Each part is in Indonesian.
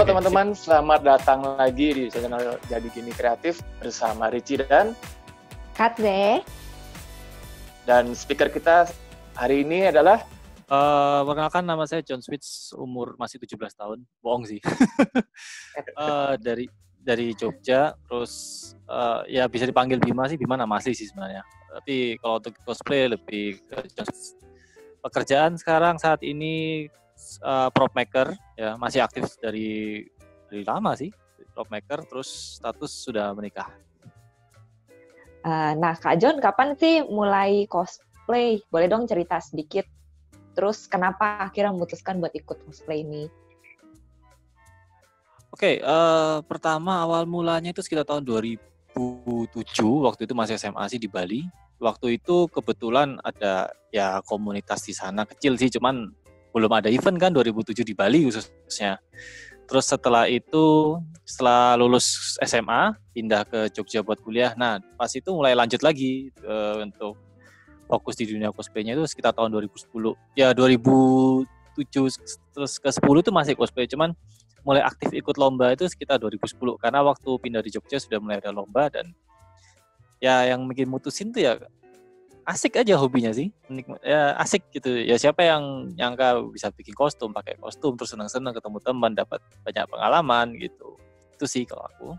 Halo teman-teman, selamat datang lagi di channel Jadi Gini Kreatif bersama Ricci dan Katze. Dan speaker kita hari ini adalah perkenalkan, nama saya John Switch, umur masih 17 tahun. Bohong sih. dari Jogja, terus ya bisa dipanggil Bima sih, Bima nama asli sih sebenarnya. Tapi kalau untuk cosplay lebih ke John Switch. Pekerjaan sekarang saat ini prop maker, ya masih aktif dari lama sih, prop maker, terus status sudah menikah. Nah, Kak John, kapan sih mulai cosplay? Boleh dong cerita sedikit. Terus kenapa akhirnya memutuskan buat ikut cosplay ini? Oke, pertama awal mulanya itu sekitar tahun 2007, waktu itu masih SMA sih di Bali. Waktu itu kebetulan ada ya komunitas di sana, kecil sih, cuman belum ada event kan 2007 di Bali khususnya. Terus setelah itu, setelah lulus SMA, pindah ke Jogja buat kuliah. Nah, pas itu mulai lanjut lagi untuk fokus di dunia cosplaynya itu sekitar tahun 2010. Ya 2007 terus ke 10 itu masih cosplay, cuman mulai aktif ikut lomba itu sekitar 2010. Karena waktu pindah di Jogja sudah mulai ada lomba dan ya yang bikin mutusin tuh ya asik aja hobinya sih, ya asik gitu. Ya siapa yang nyangka bisa bikin kostum, pakai kostum, terus senang-senang ketemu teman, dapat banyak pengalaman gitu. Itu sih kalau aku.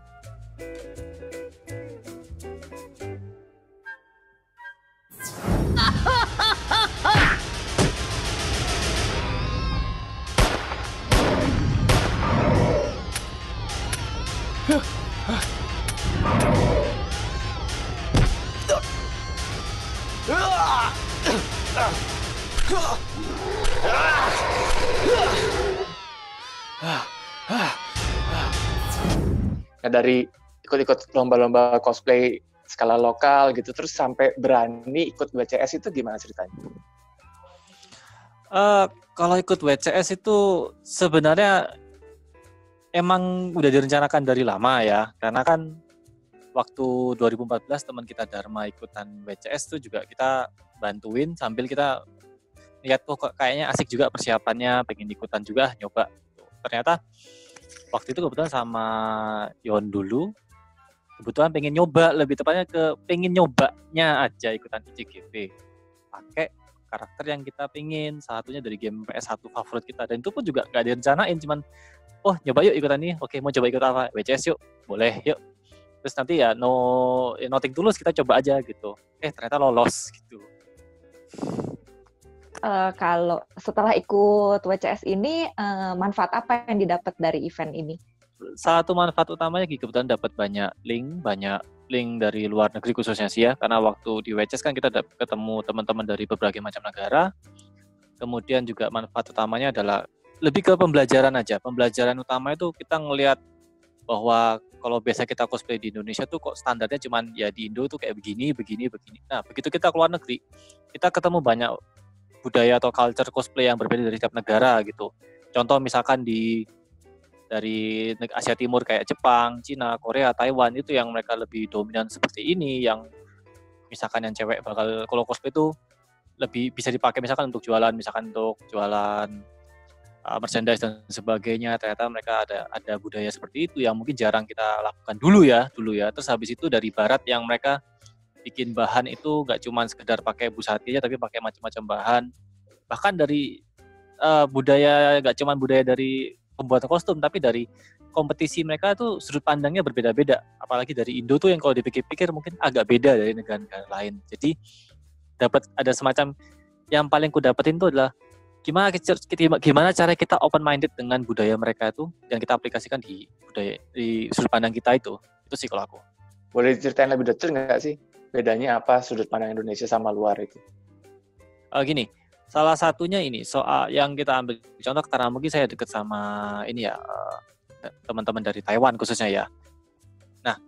Nah, dari ikut-ikut lomba-lomba cosplay skala lokal gitu, terus sampai berani ikut WCS itu gimana ceritanya? Kalau ikut WCS itu sebenarnya emang udah direncanakan dari lama ya, karena kan waktu 2014 teman kita Dharma ikutan WCS itu juga kita bantuin sambil kita lihat kok kayaknya asik juga persiapannya, pengen ikutan juga, nyoba. Ternyata waktu itu kebetulan sama Yon dulu, kebetulan pengen nyoba, lebih tepatnya pengen nyobanya aja ikutan ICGP. Pakai karakter yang kita pengen, satunya dari game PS1 favorit kita, dan itu pun juga gak direncanain, cuman oh nyoba yuk ikutan nih, oke mau coba ikut apa, WCS yuk, boleh yuk. Terus nanti ya nothing tulus, kita coba aja gitu. Ternyata lolos gitu. Kalau setelah ikut WCS ini, manfaat apa yang didapat dari event ini? Satu manfaat utamanya kebetulan dapat banyak link dari luar negeri khususnya sih ya, karena waktu di WCS kan kita ketemu teman-teman dari berbagai macam negara. Kemudian juga manfaat utamanya adalah lebih ke pembelajaran aja. Pembelajaran utama itu kita ngelihat bahwa kalau biasa kita cosplay di Indonesia tuh kok standarnya cuman ya di Indo tuh kayak begini. Nah, begitu kita keluar negeri, kita ketemu banyak budaya atau culture cosplay yang berbeda dari setiap negara gitu. Contoh misalkan dari Asia Timur kayak Jepang, Cina, Korea, Taiwan, itu yang mereka lebih dominan seperti ini, yang misalkan yang cewek bakal kalau cosplay itu lebih bisa dipakai misalkan untuk jualan merchandise dan sebagainya. Ternyata mereka ada budaya seperti itu yang mungkin jarang kita lakukan dulu ya. Terus habis itu dari barat yang mereka bikin bahan itu nggak cuma sekedar pakai busati aja, tapi pakai macam-macam bahan. Bahkan dari budaya, nggak cuma budaya dari pembuatan kostum, tapi dari kompetisi mereka tuh sudut pandangnya berbeda-beda. Apalagi dari Indo tuh yang kalau dipikir-pikir mungkin agak beda dari negara-negara lain. Jadi dapat ada semacam yang paling ku dapetin tuh adalah gimana cara kita open minded dengan budaya mereka itu yang kita aplikasikan di sudut pandang kita itu. Itu sih kalau aku. Boleh diceritain lebih detail nggak sih? Bedanya apa sudut pandang Indonesia sama luar itu? Gini, salah satunya ini soal yang kita ambil contoh karena mungkin saya dekat sama ini ya teman-teman dari Taiwan khususnya ya. Nah,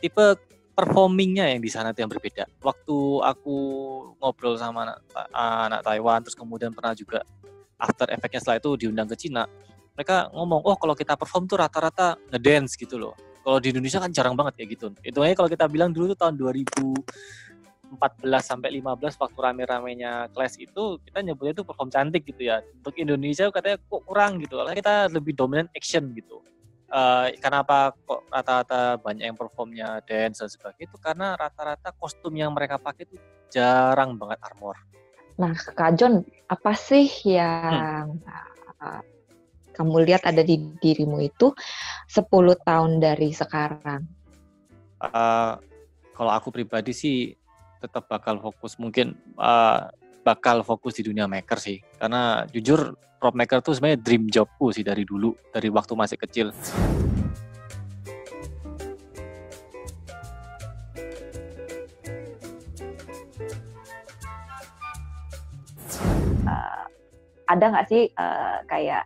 tipe performingnya yang di sana itu yang berbeda. Waktu aku ngobrol sama anak Taiwan, terus kemudian pernah juga after effect-nya setelah itu diundang ke Cina, mereka ngomong, kalau kita perform tuh rata-rata ngedance gitu loh. Kalau di Indonesia kan jarang banget kayak gitu. Itu aja kalau kita bilang dulu tuh tahun 2014 14 sampai 15 waktu rame-ramenya Clash itu kita nyebutnya itu perform cantik gitu ya. Untuk Indonesia katanya kok kurang gitu. Karena kita lebih dominan action gitu. Kenapa kok rata-rata banyak yang performnya dance dan sebagainya itu karena rata-rata kostum yang mereka pakai itu jarang banget armor. Nah, Kak John, apa sih yang kamu lihat ada di dirimu itu 10 tahun dari sekarang? Kalau aku pribadi sih tetap bakal fokus bakal fokus di dunia maker sih. Karena jujur prop maker tuh sebenarnya dream jobku sih dari dulu, dari waktu masih kecil. Ada nggak sih kayak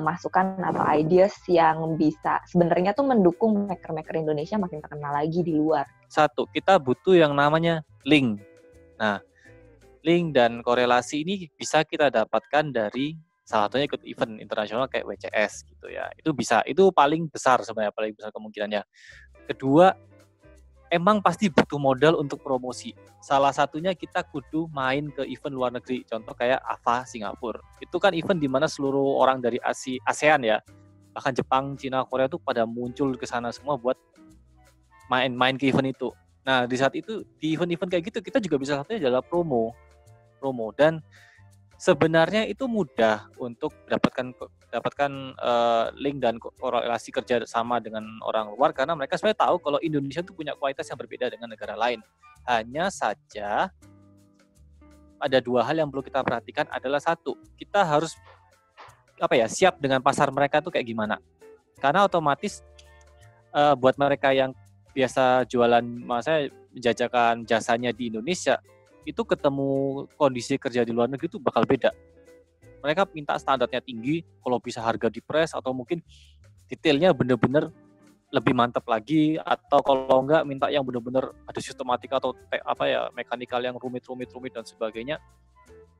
masukan atau ideas yang bisa sebenarnya tuh mendukung maker-maker Indonesia makin terkenal lagi di luar? Satu, kita butuh yang namanya link. Nah, link dan korelasi ini bisa kita dapatkan dari salah satunya ikut event internasional kayak WCS gitu ya. Itu bisa, itu paling besar sebenarnya, paling besar kemungkinannya. Kedua, emang pasti butuh modal untuk promosi. Salah satunya kita kudu main ke event luar negeri. Contoh kayak AVA Singapura. Itu kan event di mana seluruh orang dari ASEAN ya, bahkan Jepang, Cina, Korea tuh pada muncul ke sana semua buat main ke event itu. Nah, di saat itu di event-event kayak gitu kita juga bisa satunya adalah promo. Dan sebenarnya itu mudah untuk dapatkan link dan korelasi kerja sama dengan orang luar karena mereka sebenarnya tahu kalau Indonesia itu punya kualitas yang berbeda dengan negara lain. Hanya saja ada dua hal yang perlu kita perhatikan adalah satu, kita harus siap dengan pasar mereka tuh kayak gimana. Karena otomatis buat mereka yang biasa jualan, maksudnya menjajakan jasanya di Indonesia, itu ketemu kondisi kerja di luar negeri itu bakal beda. Mereka minta standarnya tinggi, kalau bisa harga dipres atau mungkin detailnya bener-bener lebih mantap lagi, atau kalau enggak minta yang bener-bener ada sistematika atau mekanikal yang rumit dan sebagainya.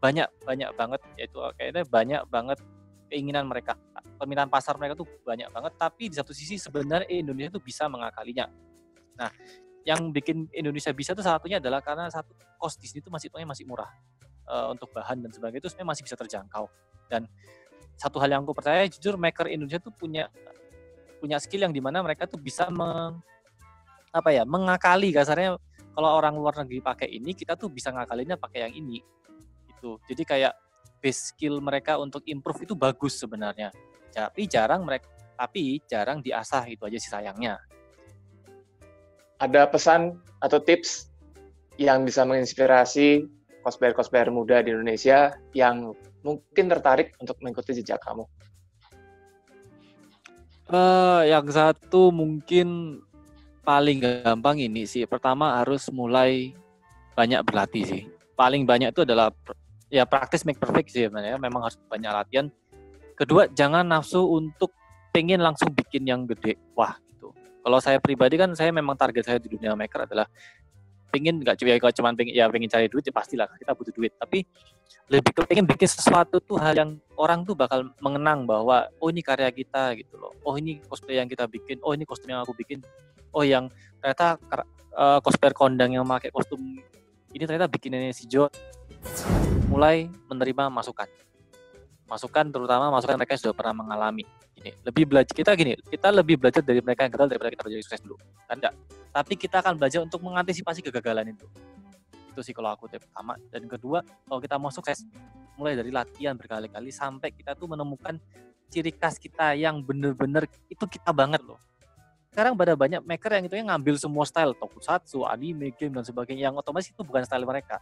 Banyak banget, yaitu kayaknya banyak banget keinginan mereka. Permintaan pasar mereka tuh banyak banget, tapi di satu sisi sebenarnya Indonesia tuh bisa mengakalinya. Nah, yang bikin Indonesia bisa itu salah satunya adalah karena satu, cost di sini tuh masih murah untuk bahan dan sebagainya itu sebenarnya masih bisa terjangkau. Dan satu hal yang aku percaya jujur maker Indonesia tuh punya skill yang dimana mereka tuh bisa mengakali kasarnya. Kalau orang luar negeri pakai ini, kita tuh bisa ngakalinnya pakai yang ini gitu. Jadi kayak base skill mereka untuk improve itu bagus sebenarnya, tapi jarang diasah, itu aja sih sayangnya. Ada pesan atau tips yang bisa menginspirasi cosplayer muda di Indonesia yang mungkin tertarik untuk mengikuti jejak kamu? Yang satu mungkin paling gampang ini sih. Pertama harus mulai banyak berlatih sih. Paling banyak itu adalah practice make perfect sih sebenarnya. Memang harus banyak latihan. Kedua, jangan nafsu untuk pengen langsung bikin yang gede. Wah, gitu. Kalau saya pribadi kan, saya memang target saya di dunia maker adalah pengen cari duit ya pastilah kita butuh duit, tapi lebih pengen bikin sesuatu tuh hal yang orang tuh bakal mengenang bahwa oh ini karya kita gitu loh, oh ini cosplay yang kita bikin, oh ini kostum yang aku bikin, oh yang ternyata cosplayer kondang yang pakai kostum ini ternyata bikinannya si Jo. Mulai menerima masukan, terutama masukan mereka yang sudah pernah mengalami. Kita lebih belajar dari mereka yang gagal daripada kita belajar sukses dulu, kan enggak? Tapi kita akan belajar untuk mengantisipasi kegagalan itu. Itu sih kalau aku tip pertama. Dan kedua, kalau kita mau sukses, mulai dari latihan berkali-kali sampai kita tuh menemukan ciri khas kita yang bener-bener itu kita banget loh. Sekarang ada banyak maker yang itu ngambil semua style, tokusatsu, anime, game dan sebagainya, yang otomatis itu bukan style mereka.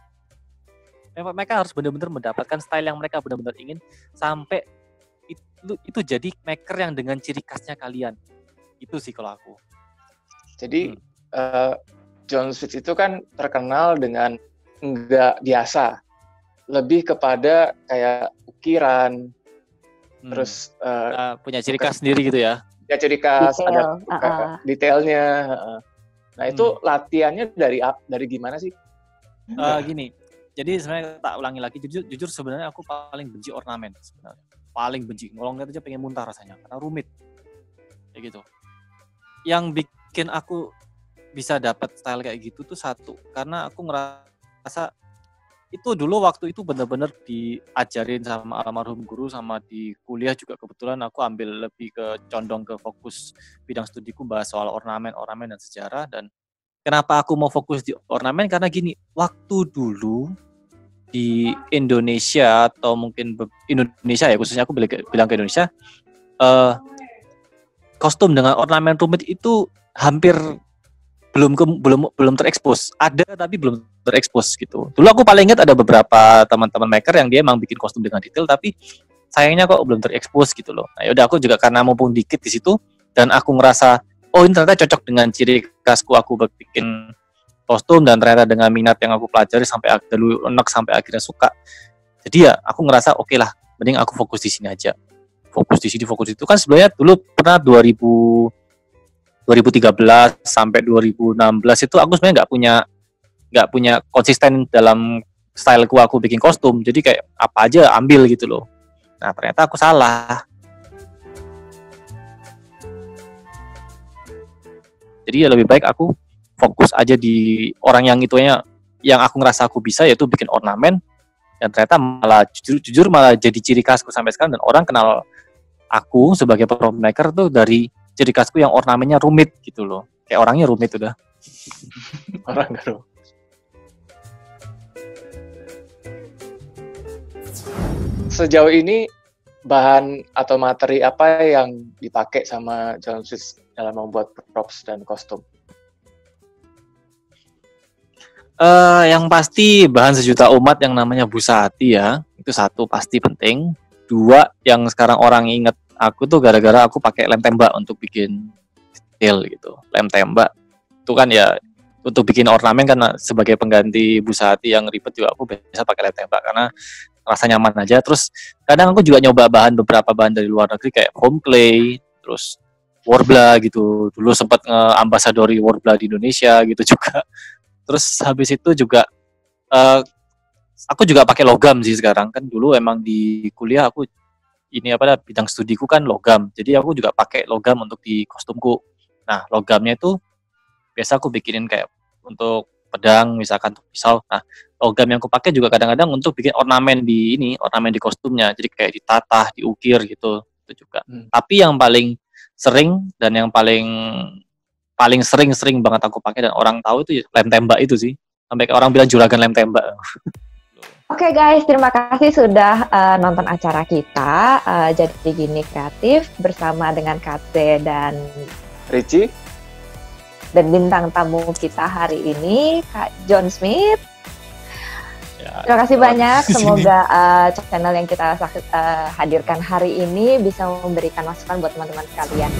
Mereka harus benar-benar mendapatkan style yang mereka benar-benar ingin sampai itu jadi maker yang dengan ciri khasnya kalian. Itu sih kalau aku. Jadi John Switch itu kan terkenal dengan nggak biasa, lebih kepada kayak ukiran, terus punya ciri khas sendiri gitu ya. Ya ciri khas, ada detailnya. Nah itu latihannya dari gimana sih? Gini, jadi sebenarnya tak ulangi lagi, jujur sebenarnya aku paling benci ornamen sebenarnya. Paling benci, ngeliat aja pengen muntah rasanya karena rumit kayak gitu. Yang bikin aku bisa dapat style kayak gitu tuh satu, karena aku ngerasa itu dulu waktu itu benar-benar diajarin sama almarhum guru, sama di kuliah juga kebetulan aku ambil lebih ke condong ke fokus bidang studiku bahas soal ornamen dan sejarah. Dan kenapa aku mau fokus di ornamen, karena gini, waktu dulu di Indonesia atau mungkin Indonesia ya, khususnya aku bilang ke Indonesia, kostum dengan ornamen rumit itu hampir belum terekspos. Ada tapi belum terekspos gitu. Dulu aku paling ingat ada beberapa teman-teman maker yang dia emang bikin kostum dengan detail, tapi sayangnya kok belum terekspos gitu loh. Nah, yaudah aku juga karena mumpung dikit di situ dan aku ngerasa oh ini ternyata cocok dengan ciri khasku, aku bikin kostum dan ternyata dengan minat yang aku pelajari sampai dulu enak sampai akhirnya suka. Jadi ya aku ngerasa oke lah, mending aku fokus di sini aja. Fokus di sini, fokus itu kan sebenarnya dulu pernah 2013 sampai 2016 itu aku sebenarnya nggak punya konsisten dalam styleku aku bikin kostum. Jadi kayak apa aja ambil gitu loh. Nah, ternyata aku salah. Jadi ya lebih baik aku fokus aja di orang yang itunya, yang aku ngerasa aku bisa, yaitu bikin ornamen. Dan ternyata malah jujur malah jadi ciri khasku sampai sekarang, dan orang kenal aku sebagai pro maker tuh dari ciri khasku yang ornamennya rumit gitu loh. Kayak orangnya rumit udah. Orang gak. Sejauh ini bahan atau materi apa yang dipakai sama John Swiss dalam membuat props dan kostum? Yang pasti bahan sejuta umat yang namanya Busati ya, itu satu pasti penting. Dua, yang sekarang orang inget aku tuh gara-gara aku pakai lem tembak untuk bikin detail gitu. Lem tembak itu kan ya untuk bikin ornamen, karena sebagai pengganti Busati yang ribet juga aku biasa pakai lem tembak karena rasa nyaman aja. Terus kadang aku juga nyoba beberapa bahan dari luar negeri kayak foam clay, terus Worbla gitu. Dulu sempat nge-ambasadori Worbla di Indonesia gitu juga. Terus habis itu juga aku juga pakai logam sih sekarang. Kan dulu emang di kuliah aku ini bidang studiku kan logam. Jadi aku juga pakai logam untuk di kostumku. Nah, logamnya itu biasa aku bikinin kayak untuk pedang misalkan, untuk pisau. Nah, logam yang aku pakai juga kadang-kadang untuk bikin ornamen di kostumnya. Jadi kayak ditatah, diukir gitu. Itu juga. Tapi yang paling sering dan yang paling sering banget aku pakai dan orang tahu itu lem tembak itu sih. Sampai orang bilang juragan lem tembak. Oke guys, terima kasih sudah nonton acara kita. Jadi Gini Kreatif bersama dengan Katze dan Richie. Dan bintang tamu kita hari ini, Kak John Smith. Ya, terima kasih banyak. Semoga channel yang kita hadirkan hari ini bisa memberikan masukan buat teman-teman sekalian.